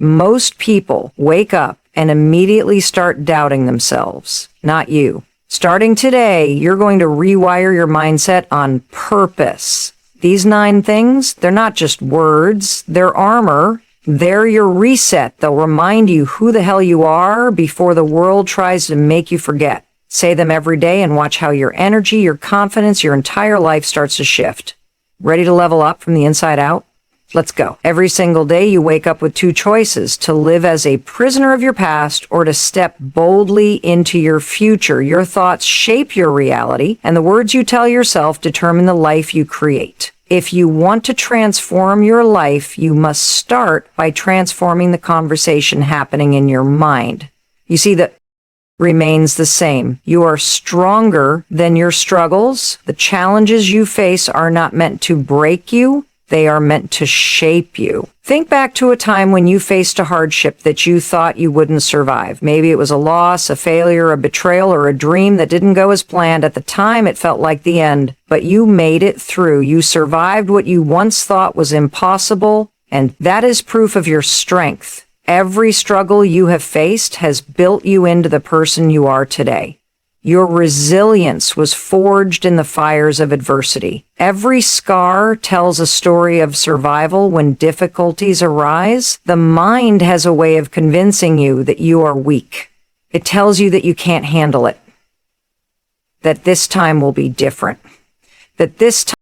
Most people wake up and immediately start doubting themselves, not you. Starting today, you're going to rewire your mindset on purpose. These 9 things, they're not just words, they're armor. They're your reset. They'll remind you who the hell you are before the world tries to make you forget. Say them every day and watch how your energy, your confidence, your entire life starts to shift. Ready to level up from the inside out? Let's go. Every single day you wake up with 2 choices: to live as a prisoner of your past or to step boldly into your future. Your thoughts shape your reality, and the words you tell yourself determine the life you create. If you want to transform your life, you must start by transforming the conversation happening in your mind. You see, that remains the same. You are stronger than your struggles. The challenges you face are not meant to break you. They are meant to shape you. Think back to a time when you faced a hardship that you thought you wouldn't survive. Maybe it was a loss, a failure, a betrayal, or a dream that didn't go as planned. At the time, it felt like the end, but you made it through. You survived what you once thought was impossible, and that is proof of your strength. Every struggle you have faced has built you into the person you are today. Your resilience was forged in the fires of adversity. Every scar tells a story of survival when difficulties arise. The mind has a way of convincing you that you are weak. It tells you that you can't handle it, that this time will be different, that this time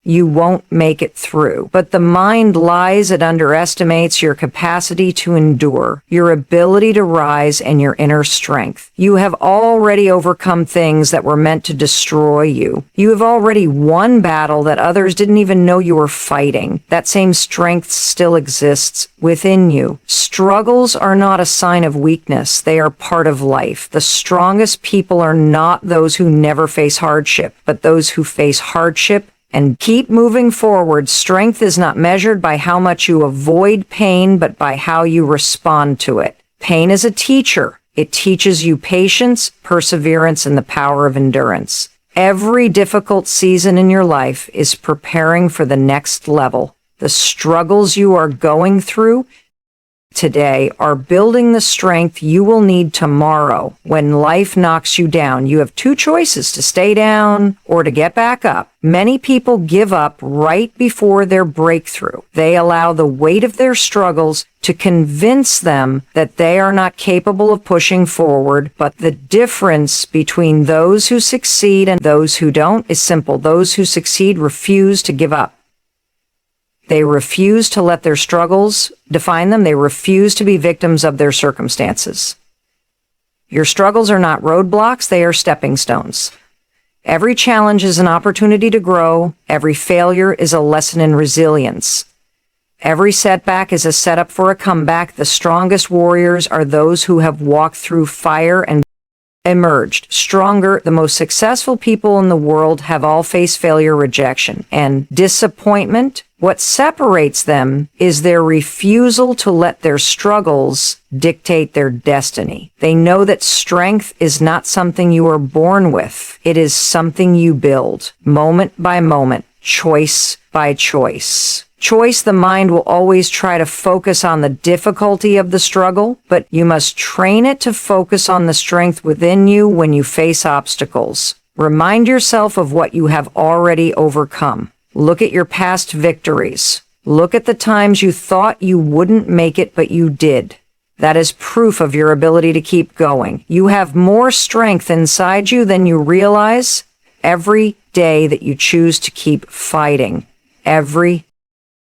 you won't make it through. But the mind lies. It underestimates your capacity to endure, your ability to rise, and your inner strength. You have already overcome things that were meant to destroy you. You have already won battle that others didn't even know you were fighting. That same strength still exists within you. Struggles are not a sign of weakness. They are part of life. The strongest people are not those who never face hardship, but those who face hardship and keep moving forward. Strength is not measured by how much you avoid pain, but by how you respond to it. Pain is a teacher. It teaches you patience, perseverance, and the power of endurance. Every difficult season in your life is preparing for the next level. The struggles you are going through today are building the strength you will need tomorrow when life knocks you down. You have 2 choices: to stay down or to get back up. Many people give up right before their breakthrough. They allow the weight of their struggles to convince them that they are not capable of pushing forward. But the difference between those who succeed and those who don't is simple. Those who succeed refuse to give up. They refuse to let their struggles define them. They refuse to be victims of their circumstances. Your struggles are not roadblocks. They are stepping stones. Every challenge is an opportunity to grow. Every failure is a lesson in resilience. Every setback is a setup for a comeback. The strongest warriors are those who have walked through fire and emerged stronger. The most successful people in the world have all faced failure, rejection, and disappointment. What separates them is their refusal to let their struggles dictate their destiny. They know that strength is not something you are born with. It is something you build, moment by moment, choice by choice. The mind will always try to focus on the difficulty of the struggle, but you must train it to focus on the strength within you when you face obstacles. Remind yourself of what you have already overcome. Look at your past victories. Look at the times you thought you wouldn't make it, but you did. That is proof of your ability to keep going. You have more strength inside you than you realize every day that you choose to keep fighting. Every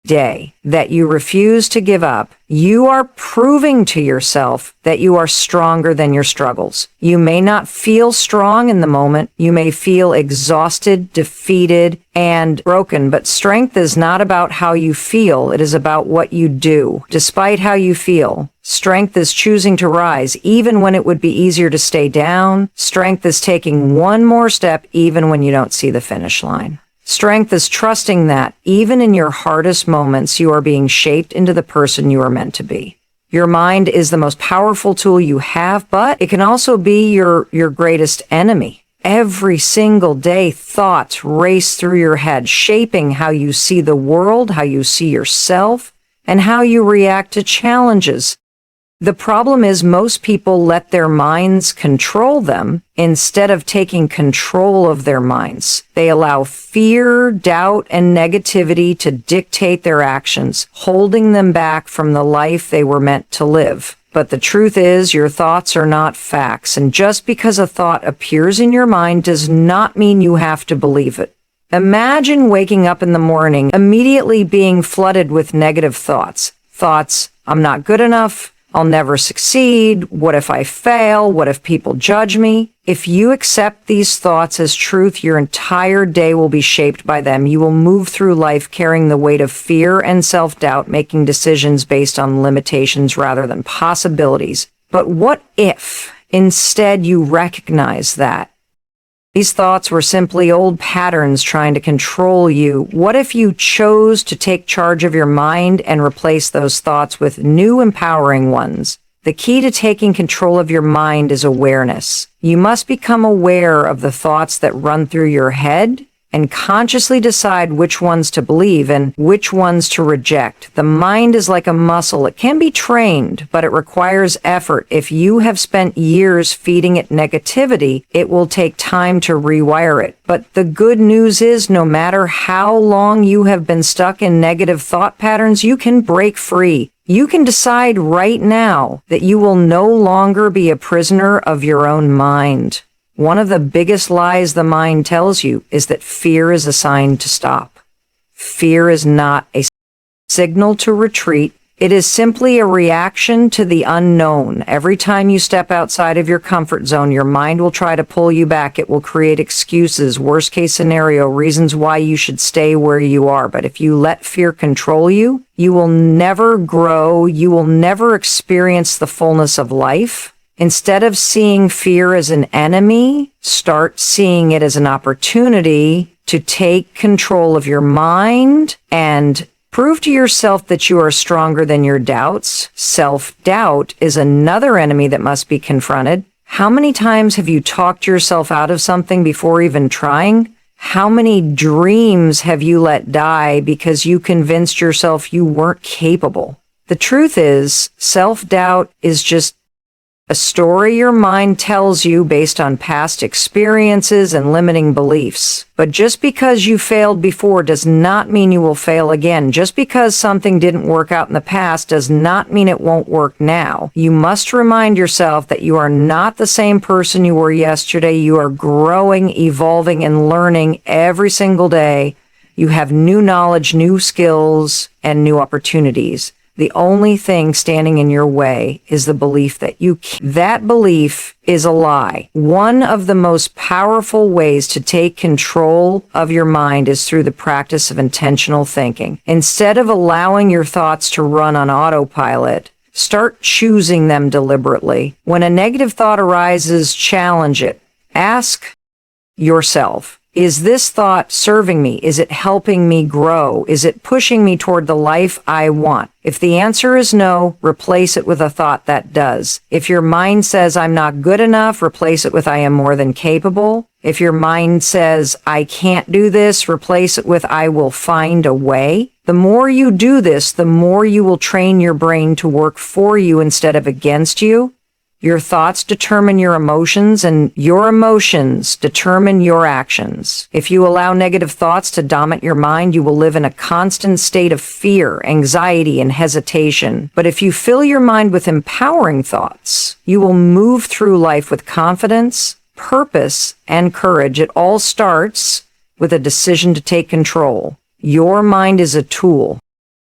day that you refuse to give up, you are proving to yourself that you are stronger than your struggles. You may not feel strong in the moment. You may feel exhausted, defeated, and broken, but strength is not about how you feel. It is about what you do. Despite how you feel, strength is choosing to rise even when it would be easier to stay down. Strength is taking one more step even when you don't see the finish line. Strength is trusting that, even in your hardest moments, you are being shaped into the person you are meant to be. Your mind is the most powerful tool you have, but it can also be your greatest enemy. Every single day, thoughts race through your head, shaping how you see the world, how you see yourself, and how you react to challenges. The problem is most people let their minds control them instead of taking control of their minds. They allow fear, doubt, and negativity to dictate their actions, holding them back from the life they were meant to live. But the truth is, your thoughts are not facts, and just because a thought appears in your mind does not mean you have to believe it. Imagine waking up in the morning, immediately being flooded with negative thoughts. Thoughts, I'm not good enough. I'll never succeed. What if I fail? What if people judge me? If you accept these thoughts as truth, your entire day will be shaped by them. You will move through life carrying the weight of fear and self-doubt, making decisions based on limitations rather than possibilities. But what if instead you recognize that these thoughts were simply old patterns trying to control you? What if you chose to take charge of your mind and replace those thoughts with new empowering ones? The key to taking control of your mind is awareness. You must become aware of the thoughts that run through your head and consciously decide which ones to believe and which ones to reject. The mind is like a muscle. It can be trained, but it requires effort. If you have spent years feeding it negativity, it will take time to rewire it. But the good news is, no matter how long you have been stuck in negative thought patterns, you can break free. You can decide right now that you will no longer be a prisoner of your own mind. One of the biggest lies the mind tells you is that fear is a sign to stop. Fear is not a signal to retreat. It is simply a reaction to the unknown. Every time you step outside of your comfort zone, your mind will try to pull you back. It will create excuses, worst case scenario, reasons why you should stay where you are. But if you let fear control you, you will never grow. You will never experience the fullness of life. Instead of seeing fear as an enemy, start seeing it as an opportunity to take control of your mind and prove to yourself that you are stronger than your doubts. Self-doubt is another enemy that must be confronted. How many times have you talked yourself out of something before even trying? How many dreams have you let die because you convinced yourself you weren't capable? The truth is, self-doubt is just a story your mind tells you based on past experiences and limiting beliefs. But just because you failed before does not mean you will fail again. Just because something didn't work out in the past does not mean it won't work now. You must remind yourself that you are not the same person you were yesterday. You are growing, evolving, and learning every single day. You have new knowledge, new skills, and new opportunities. The only thing standing in your way is the belief that you can. That belief is a lie. One of the most powerful ways to take control of your mind is through the practice of intentional thinking. Instead of allowing your thoughts to run on autopilot, start choosing them deliberately. When a negative thought arises, challenge it. Ask yourself, is this thought serving me? Is it helping me grow? Is it pushing me toward the life I want? If the answer is no, replace it with a thought that does. If your mind says, I'm not good enough, replace it with, I am more than capable. If your mind says, I can't do this, replace it with, I will find a way. The more you do this, the more you will train your brain to work for you instead of against you. Your thoughts determine your emotions, and your emotions determine your actions. If you allow negative thoughts to dominate your mind, you will live in a constant state of fear, anxiety, and hesitation. But if you fill your mind with empowering thoughts, you will move through life with confidence, purpose, and courage. It all starts with a decision to take control. Your mind is a tool,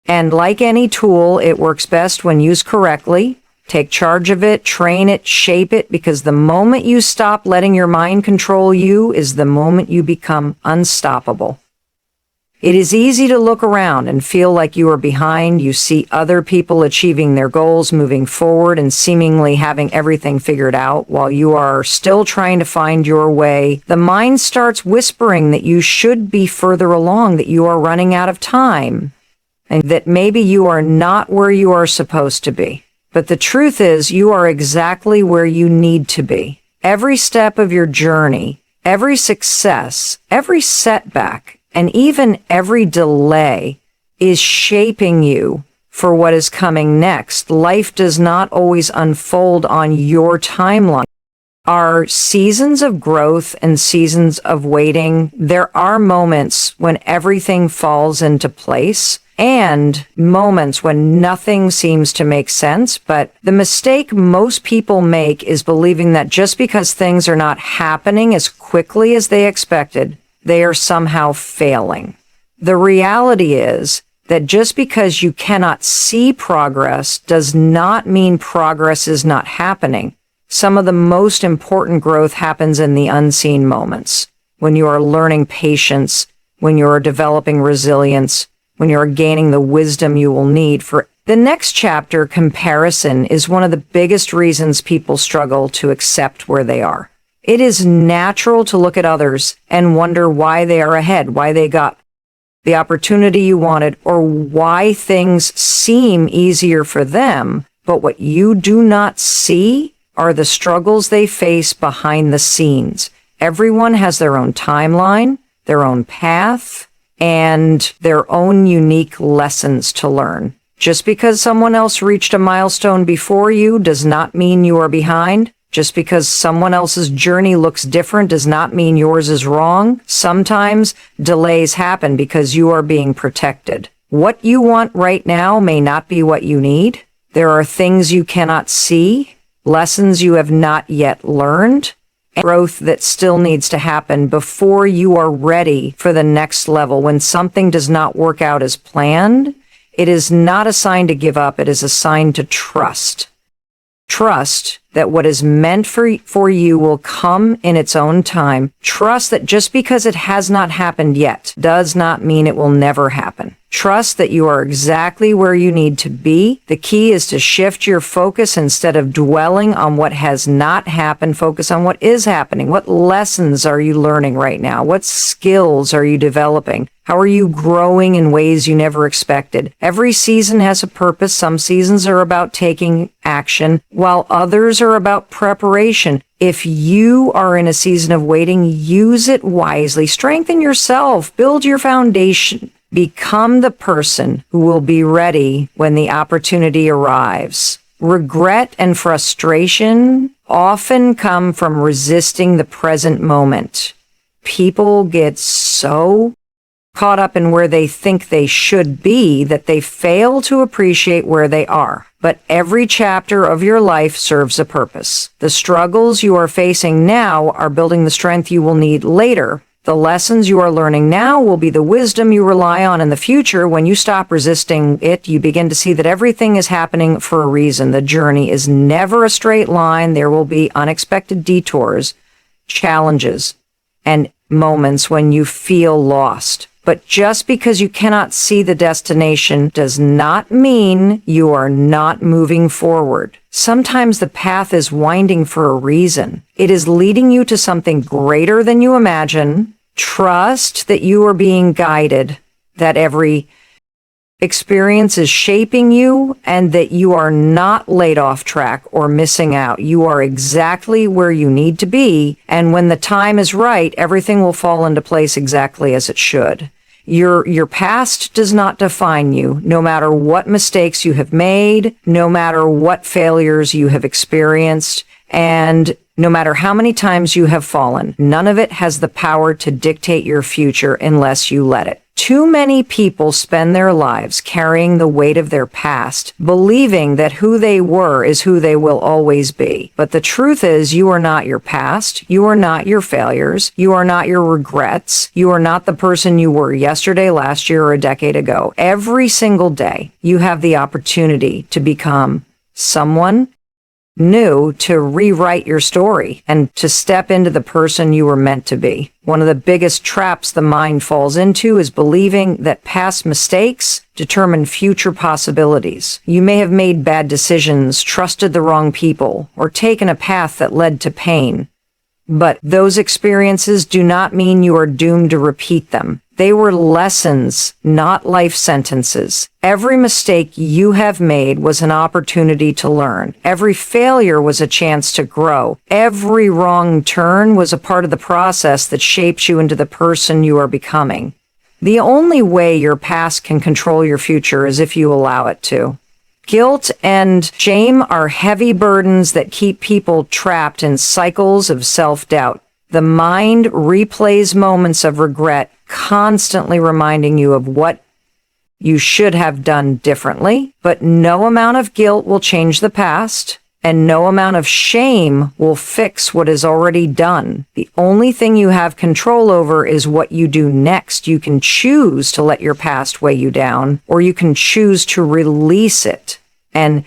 and like any tool, it works best when used correctly. Take charge of it, train it, shape it, because the moment you stop letting your mind control you is the moment you become unstoppable. It is easy to look around and feel like you are behind. You see other people achieving their goals, moving forward, and seemingly having everything figured out while you are still trying to find your way. The mind starts whispering that you should be further along, that you are running out of time, and that maybe you are not where you are supposed to be. But the truth is, you are exactly where you need to be. Every step of your journey, every success, every setback, and even every delay is shaping you for what is coming next. Life does not always unfold on your timeline. Are seasons of growth and seasons of waiting. There are moments when everything falls into place and moments when nothing seems to make sense. But the mistake most people make is believing that just because things are not happening as quickly as they expected, they are somehow failing. The reality is that just because you cannot see progress does not mean progress is not happening. Some of the most important growth happens in the unseen moments, when you are learning patience, when you are developing resilience, when you are gaining the wisdom you will need for the next chapter. Comparison is one of the biggest reasons people struggle to accept where they are. It is natural to look at others and wonder why they are ahead, why they got the opportunity you wanted, or why things seem easier for them. But what you do not see are the struggles they face behind the scenes. Everyone has their own timeline, their own path, and their own unique lessons to learn. Just because someone else reached a milestone before you does not mean you are behind. Just because someone else's journey looks different does not mean yours is wrong. Sometimes delays happen because you are being protected. What you want right now may not be what you need. There are things you cannot see, lessons you have not yet learned, and growth that still needs to happen before you are ready for the next level. When something does not work out as planned, it is not a sign to give up. It is a sign to trust. Trust that what is meant for you will come in its own time. Trust that just because it has not happened yet does not mean it will never happen. Trust that you are exactly where you need to be. The key is to shift your focus. Instead of dwelling on what has not happened, focus on what is happening. What lessons are you learning right now? What skills are you developing? How are you growing in ways you never expected? Every season has a purpose. Some seasons are about taking action, while others are about preparation. If you are in a season of waiting, use it wisely. Strengthen yourself. Build your foundation. Become the person who will be ready when the opportunity arrives. Regret and frustration often come from resisting the present moment. People get so caught up in where they think they should be that they fail to appreciate where they are. But every chapter of your life serves a purpose. The struggles you are facing now are building the strength you will need later. The lessons you are learning now will be the wisdom you rely on in the future. When you stop resisting it, you begin to see that everything is happening for a reason. The journey is never a straight line. There will be unexpected detours, challenges, and moments when you feel lost. But just because you cannot see the destination does not mean you are not moving forward. Sometimes the path is winding for a reason. It is leading you to something greater than you imagine. Trust that you are being guided, that every experience is shaping you, and that you are not laid off track or missing out. You are exactly where you need to be, and when the time is right, everything will fall into place exactly as it should. Your past does not define you, no matter what mistakes you have made, no matter what failures you have experienced, and no matter how many times you have fallen. None of it has the power to dictate your future unless you let it. Too many people spend their lives carrying the weight of their past, believing that who they were is who they will always be. But the truth is, you are not your past. You are not your failures. You are not your regrets. You are not the person you were yesterday, last year, or a decade ago. Every single day, you have the opportunity to become someone new, to rewrite your story and to step into the person you were meant to be. One of the biggest traps the mind falls into is believing that past mistakes determine future possibilities. You may have made bad decisions, trusted the wrong people, or taken a path that led to pain. But those experiences do not mean you are doomed to repeat them. They were lessons, not life sentences. Every mistake you have made was an opportunity to learn. Every failure was a chance to grow. Every wrong turn was a part of the process that shapes you into the person you are becoming. The only way your past can control your future is if you allow it to. Guilt and shame are heavy burdens that keep people trapped in cycles of self-doubt. The mind replays moments of regret, constantly reminding you of what you should have done differently, but no amount of guilt will change the past, and no amount of shame will fix what is already done. The only thing you have control over is what you do next. You can choose to let your past weigh you down, or you can choose to release it and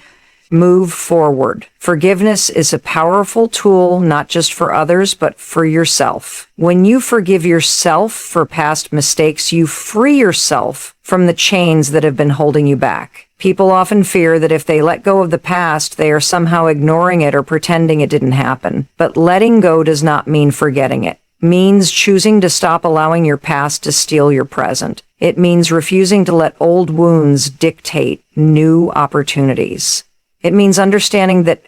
move forward. Forgiveness is a powerful tool, not just for others, but for yourself. When you forgive yourself for past mistakes, you free yourself from the chains that have been holding you back. People often fear that if they let go of the past, they are somehow ignoring it or pretending it didn't happen. But letting go does not mean forgetting it. It means choosing to stop allowing your past to steal your present. It means refusing to let old wounds dictate new opportunities. It means understanding that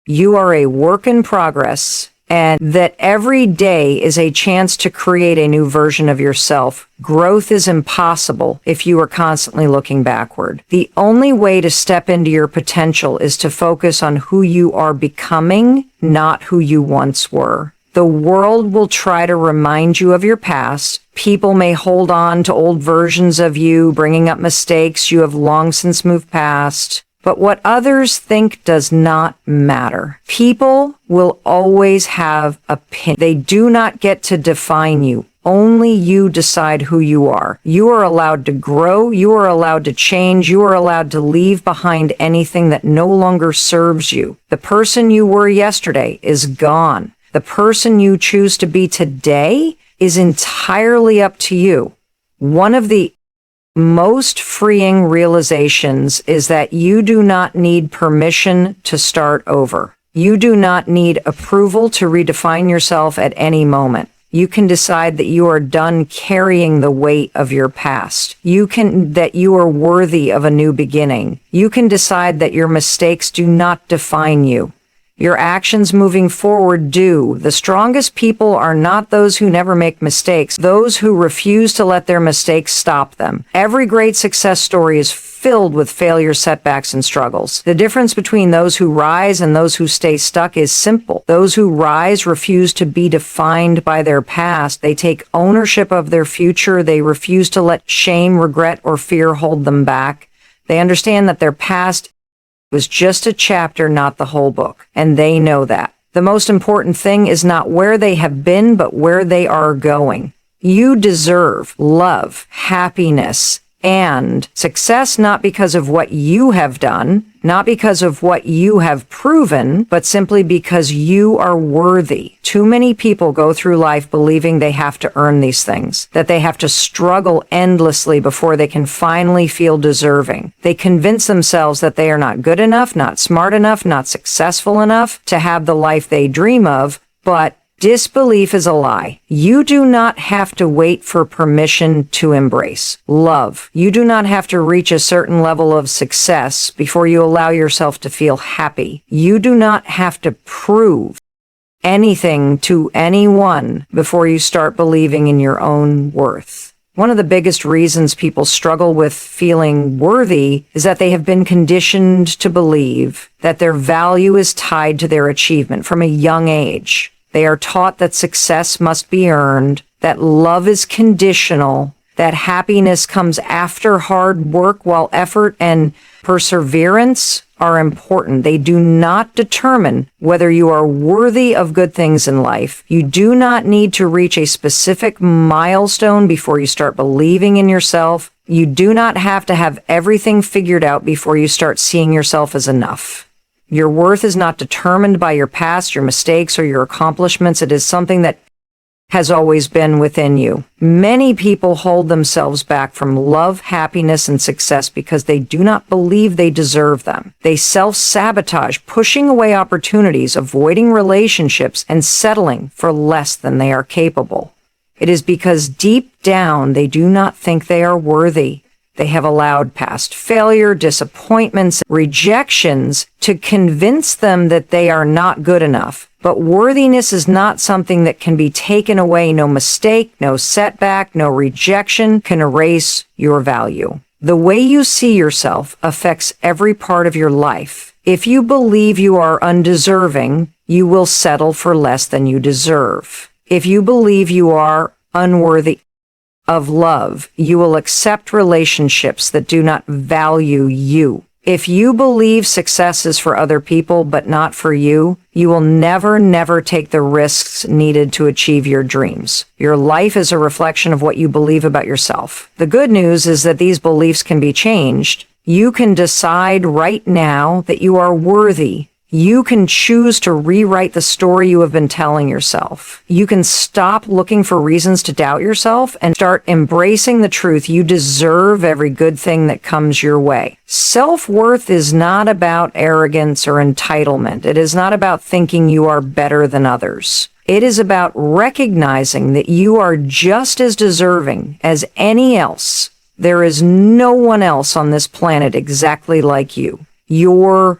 you are a work in progress and that every day is a chance to create a new version of yourself. Growth is impossible if you are constantly looking backward. The only way to step into your potential is to focus on who you are becoming, not who you once were. The world will try to remind you of your past. People may hold on to old versions of you, bringing up mistakes you have long since moved past. But what others think does not matter. People will always have opinions. They do not get to define you. Only you decide who you are. You are allowed to grow. You are allowed to change. You are allowed to leave behind anything that no longer serves you. The person you were yesterday is gone. The person you choose to be today is entirely up to you. One of the most freeing realizations is that you do not need permission to start over. You do not need approval to redefine yourself at any moment. You can decide that you are done carrying the weight of your past. That you are worthy of a new beginning. You can decide that your mistakes do not define you. Your actions moving forward do. The strongest people are not those who never make mistakes, those who refuse to let their mistakes stop them. Every great success story is filled with failure, setbacks, and struggles. The difference between those who rise and those who stay stuck is simple. Those who rise refuse to be defined by their past. They take ownership of their future. They refuse to let shame, regret, or fear hold them back. They understand that their past was just a chapter, not the whole book, and they know that. The most important thing is not where they have been, but where they are going. You deserve love, happiness, and success, not because of what you have done, not because of what you have proven, but simply because you are worthy. Too many people go through life believing they have to earn these things, that they have to struggle endlessly before they can finally feel deserving. They convince themselves that they are not good enough, not smart enough, not successful enough to have the life they dream of, but disbelief is a lie. You do not have to wait for permission to embrace love. You do not have to reach a certain level of success before you allow yourself to feel happy. You do not have to prove anything to anyone before you start believing in your own worth. One of the biggest reasons people struggle with feeling worthy is that they have been conditioned to believe that their value is tied to their achievement from a young age. They are taught that success must be earned, that love is conditional, that happiness comes after hard work, while effort and perseverance are important. They do not determine whether you are worthy of good things in life. You do not need to reach a specific milestone before you start believing in yourself. You do not have to have everything figured out before you start seeing yourself as enough. Your worth is not determined by your past, your mistakes, or your accomplishments. It is something that has always been within you. Many people hold themselves back from love, happiness, and success because they do not believe they deserve them. They self-sabotage, pushing away opportunities, avoiding relationships, and settling for less than they are capable. It is because deep down they do not think they are worthy. They have allowed past failure, disappointments, rejections to convince them that they are not good enough. But worthiness is not something that can be taken away. No mistake, no setback, no rejection can erase your value. The way you see yourself affects every part of your life. If you believe you are undeserving, you will settle for less than you deserve. If you believe you are unworthy of love, you will accept relationships that do not value you. If you believe success is for other people but not for you, you will never take the risks needed to achieve your dreams. Your life is a reflection of what you believe about yourself. The good news is that these beliefs can be changed. You can decide right now that you are worthy. You can choose to rewrite the story you have been telling yourself. You can stop looking for reasons to doubt yourself and start embracing the truth. You deserve every good thing that comes your way. Self-worth is not about arrogance or entitlement. It is not about thinking you are better than others. It is about recognizing that you are just as deserving as any else. There is no one else on this planet exactly like you. Your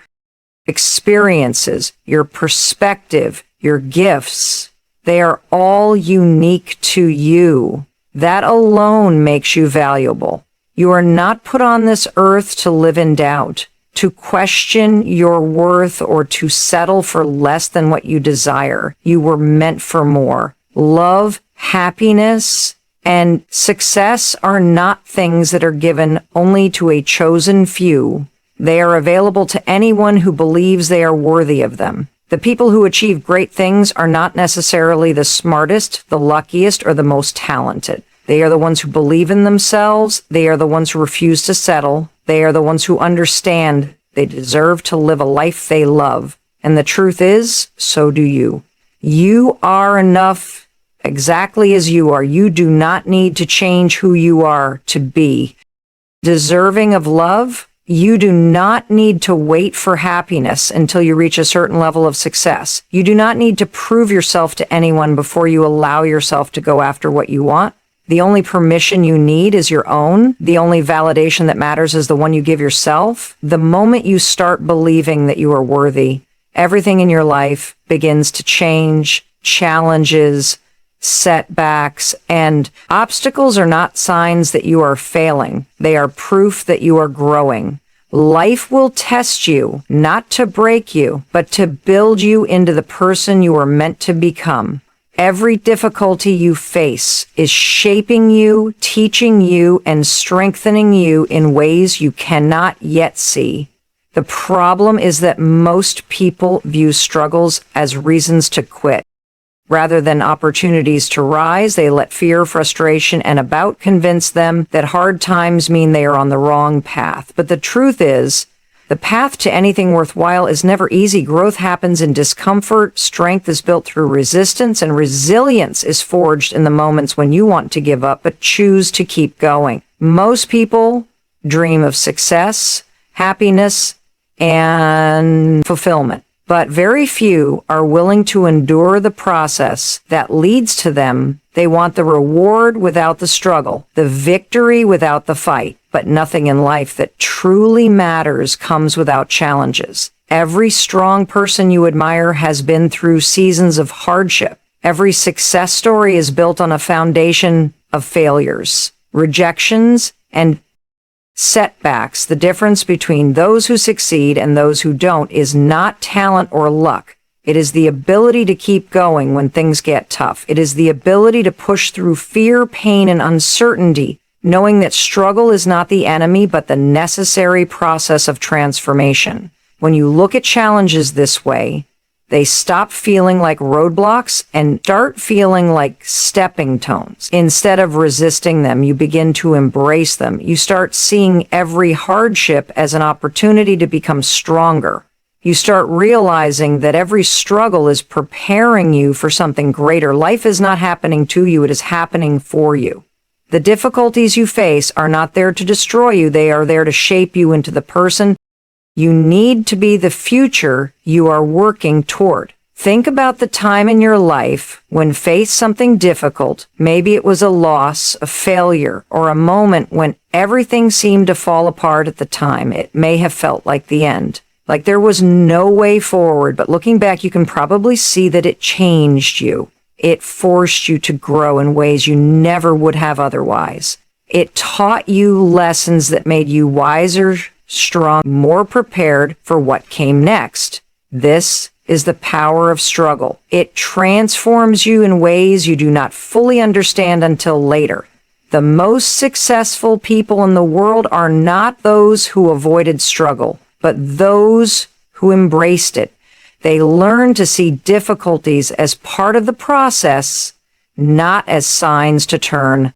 experiences, your perspective, your gifts, they are all unique to you. That alone makes you valuable. You are not put on this earth to live in doubt, to question your worth, or to settle for less than what you desire. You were meant for more. Love, happiness, and success are not things that are given only to a chosen few. They are available to anyone who believes they are worthy of them. The people who achieve great things are not necessarily the smartest, the luckiest, or the most talented. They are the ones who believe in themselves. They are the ones who refuse to settle. They are the ones who understand they deserve to live a life they love. And the truth is, so do you. You are enough exactly as you are. You do not need to change who you are to be deserving of love. You do not need to wait for happiness until you reach a certain level of success. You do not need to prove yourself to anyone before you allow yourself to go after what you want. The only permission you need is your own. The only validation that matters is the one you give yourself. The moment you start believing that you are worthy, everything in your life begins to change. Challenges, setbacks, and obstacles are not signs that you are failing. They are proof that you are growing. Life will test you, not to break you, but to build you into the person you are meant to become. Every difficulty you face is shaping you, teaching you, and strengthening you in ways you cannot yet see. The problem is that most people view struggles as reasons to quit. Rather than opportunities to rise, they let fear, frustration, and doubt convince them that hard times mean they are on the wrong path. But the truth is, the path to anything worthwhile is never easy. Growth happens in discomfort, strength is built through resistance, and resilience is forged in the moments when you want to give up but choose to keep going. Most people dream of success, happiness, and fulfillment. But very few are willing to endure the process that leads to them. They want the reward without the struggle, the victory without the fight. But nothing in life that truly matters comes without challenges. Every strong person you admire has been through seasons of hardship. Every success story is built on a foundation of failures, rejections, and setbacks. The difference between those who succeed and those who don't is not talent or luck. It is the ability to keep going when things get tough. It is the ability to push through fear, pain, and uncertainty, knowing that struggle is not the enemy, but the necessary process of transformation. When you look at challenges this way, they stop feeling like roadblocks and start feeling like stepping stones. Instead of resisting them, you begin to embrace them. You start seeing every hardship as an opportunity to become stronger. You start realizing that every struggle is preparing you for something greater. Life is not happening to you, it is happening for you. The difficulties you face are not there to destroy you, they are there to shape you into the person you need to be, the future you are working toward. Think about the time in your life when faced something difficult. Maybe it was a loss, a failure, or a moment when everything seemed to fall apart at the time. It may have felt like the end, like there was no way forward, but looking back, you can probably see that it changed you. It forced you to grow in ways you never would have otherwise. It taught you lessons that made you wiser, strong, more prepared for what came next. This is the power of struggle. It transforms you in ways you do not fully understand until later. The most successful people in the world are not those who avoided struggle, but those who embraced it. They learned to see difficulties as part of the process, not as signs to turn